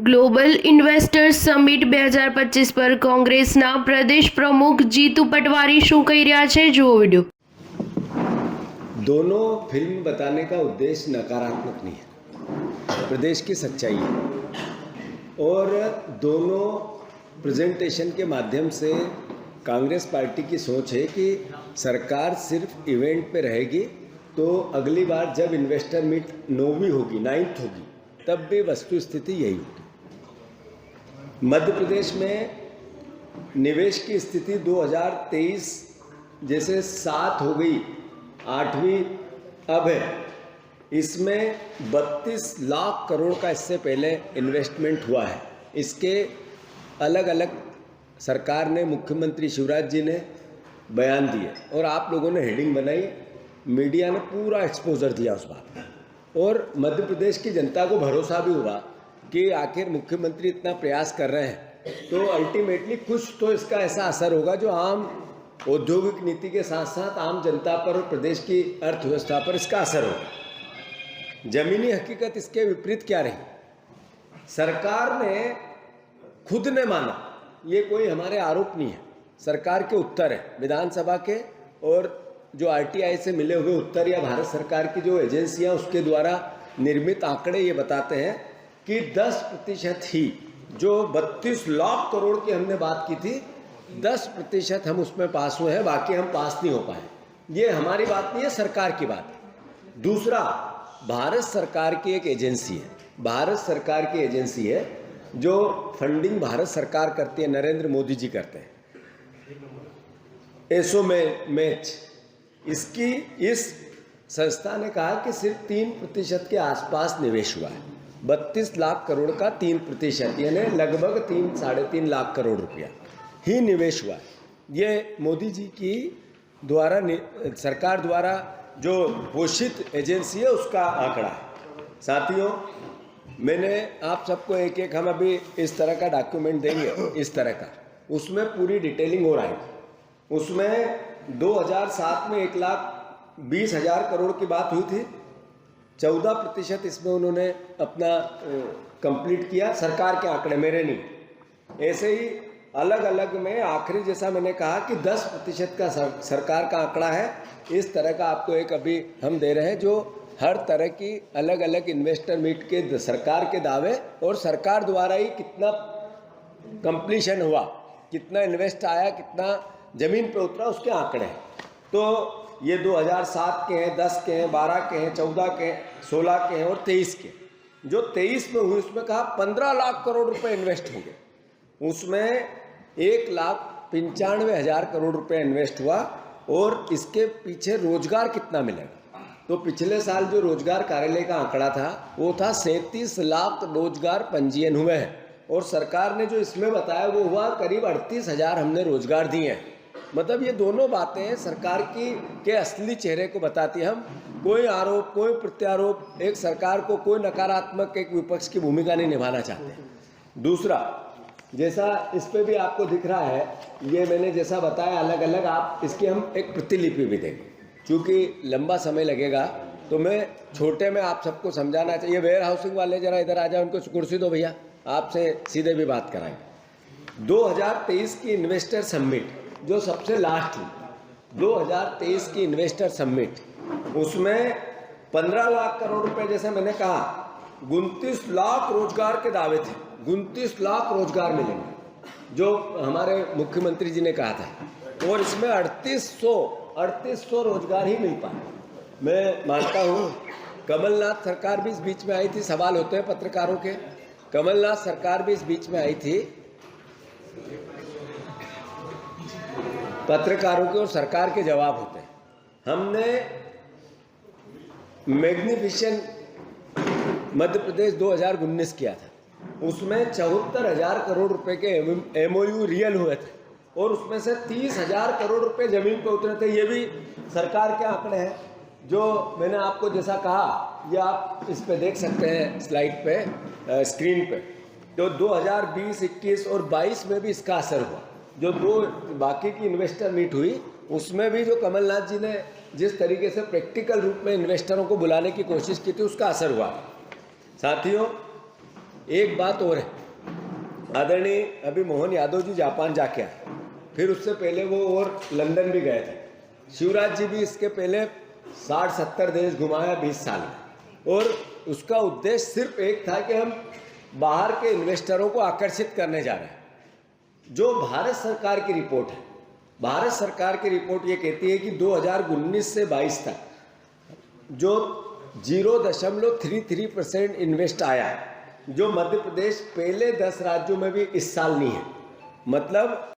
Global investors summit 2025 પર કોંગ્રેસના પ્રદેશ પ્રમુખ જીતુ પટવારી શું કહી રહ્યા છે, જુઓ वीडियो। दोनों फिल्म बताने का उद्देश्य नकारात्मक नहीं है, प्रदेश की सच्चाई है। और दोनों प्रेजेंटेशन के माध्यम से कांग्रेस पार्टी की सोच है कि सरकार सिर्फ इवेंट पे रहेगी तो अगली बार जब इन्वेस्टर मीट 9वीं होगी, 9th होगी, तब भी वस्तु स्थिति यही होगी। मध्य प्रदेश में निवेश की स्थिति 2023 जैसे 7 हो गई, 8वीं अब है, इसमें 32 लाख करोड़ का इससे पहले इन्वेस्टमेंट हुआ है। इसके अलग अलग सरकार ने, मुख्यमंत्री शिवराज जी ने बयान दिए और आप लोगों ने हेडिंग बनाई, मीडिया ने पूरा एक्सपोजर दिया उस बात का, और मध्य प्रदेश की जनता को भरोसा भी हुआ कि आखिर मुख्यमंत्री इतना प्रयास कर रहे हैं तो अल्टीमेटली कुछ तो इसका ऐसा असर होगा जो आम औद्योगिक नीति के साथ साथ आम जनता पर और प्रदेश की अर्थव्यवस्था पर इसका असर होगा। जमीनी हकीकत इसके विपरीत क्या रही? सरकार ने खुद ने माना, ये कोई हमारे आरोप नहीं है, सरकार के उत्तर है विधानसभा के, और जो आरटीआई से मिले हुए उत्तर या भारत सरकार की जो एजेंसियां उसके द्वारा निर्मित आंकड़े ये बताते हैं कि 10% ही, जो 32 लाख करोड़ की हमने बात की थी, 10% हम उसमें पास हुए हैं, बाकी हम पास नहीं हो पाए। ये हमारी बात नहीं है, सरकार की बात है। दूसरा, भारत सरकार की एक एजेंसी है, भारत सरकार की एजेंसी है जो फंडिंग भारत सरकार करती है, नरेंद्र मोदी जी करते हैं, एसो मैच। इसकी इस संस्था ने कहा कि सिर्फ 3% के आसपास निवेश हुआ है। 32 लाख करोड़ का 3%, यानी लगभग 3-3.5 लाख करोड़ रुपया ही निवेश हुआ है। ये मोदी जी की द्वारा, सरकार द्वारा जो घोषित एजेंसी है उसका आंकड़ा है। साथियों, मैंने आप सबको एक एक, हम अभी इस तरह का डॉक्यूमेंट देंगे, इस तरह का, उसमें पूरी डिटेलिंग हो रहा है। उसमें 2007 में 1,20,000 करोड़ की बात हुई थी, 14% इसमें उन्होंने अपना कंप्लीट किया, सरकार के आंकड़े, मेरे नहीं। ऐसे ही अलग अलग में आखिरी, जैसा मैंने कहा कि 10% का सरकार का आंकड़ा है, इस तरह का आपको एक अभी हम दे रहे हैं, जो हर तरह की अलग अलग इन्वेस्टर मीट के सरकार के दावे और सरकार द्वारा ही कितना कंप्लीशन हुआ, कितना इन्वेस्ट आया, कितना जमीन पे उतरा, उसके आंकड़े हैं। तो ये 2007 के हैं, 10 के हैं, 12 के हैं, 14 के हैं, 16 के हैं और 23 के। जो 23 में हुई उसमें कहा 15 लाख करोड़ रुपए इन्वेस्ट होंगे, उसमें 1,95,000 करोड़ रुपए इन्वेस्ट हुआ। और इसके पीछे रोजगार कितना मिलेगा, तो पिछले साल जो रोजगार कार्यालय का आंकड़ा था वो था 37 लाख रोजगार पंजीयन हुए हैं, और सरकार ने जो इसमें बताया वो हुआ करीब 38,000 हमने रोजगार दिए हैं। मतलब ये दोनों बातें सरकार की के असली चेहरे को बताती हैं। हम कोई आरोप, कोई प्रत्यारोप, एक सरकार को कोई नकारात्मक एक विपक्ष की भूमिका नहीं निभाना चाहते। दूसरा, जैसा इस पे भी आपको दिख रहा है, ये मैंने जैसा बताया अलग अलग, आप इसकी हम एक प्रतिलिपि भी देंगे, क्योंकि लंबा समय लगेगा तो मैं छोटे में आप सबको समझाना चाहिए। वेयर हाउसिंग वाले जरा इधर आ जाए, उनको कुर्सी दो भैया, आपसे सीधे भी बात कराएंगे। 2023 की इन्वेस्टर समिट जो सबसे लास्ट हुई, 2023 की इन्वेस्टर समिट, उसमें 15 लाख करोड़ रुपए, जैसे मैंने कहा, 29 लाख रोजगार के दावे थे, 29 लाख रोजगार मिलेंगे जो हमारे मुख्यमंत्री जी ने कहा था, और इसमें 3800 रोजगार ही मिल पाए। मैं मानता हूँ कमलनाथ सरकार भी इस बीच में आई थी, सवाल होते हैं पत्रकारों के, कमलनाथ सरकार भी इस बीच में आई थी, पत्रकारों के और सरकार के जवाब होते हैं। हमने मैग्निफिसेंट मध्य प्रदेश 2019 किया था, उसमें 74,000 करोड़ रुपए के एमओयू रियल हुए थे, और उसमें से 30,000 करोड़ रुपए जमीन पे उतरे थे। ये भी सरकार के आंकड़े हैं, जो मैंने आपको जैसा कहा, ये आप इस पे देख सकते हैं स्लाइड पे, स्क्रीन पे। तो 2020, 21 और 22 में भी इसका असर हुआ। जो दो बाकी की इन्वेस्टर मीट हुई, उसमें भी जो कमलनाथ जी ने जिस तरीके से प्रैक्टिकल रूप में इन्वेस्टरों को बुलाने की कोशिश की थी, उसका असर हुआ। साथियों, एक बात और है, आदरणीय अभी मोहन यादव जी जापान जाके आए, फिर उससे पहले वो और लंदन भी गए थे। शिवराज जी भी इसके पहले 60-70 देश घुमाया 20 साल में, और उसका उद्देश्य सिर्फ एक था कि हम बाहर के इन्वेस्टरों को आकर्षित करने जा रहे हैं। जो भारत सरकार की रिपोर्ट है, भारत सरकार की रिपोर्ट ये कहती है कि 2019 से 22 तक जो 0.33% इन्वेस्ट आया है, जो मध्य प्रदेश पहले 10 राज्यों में भी इस साल नहीं है। मतलब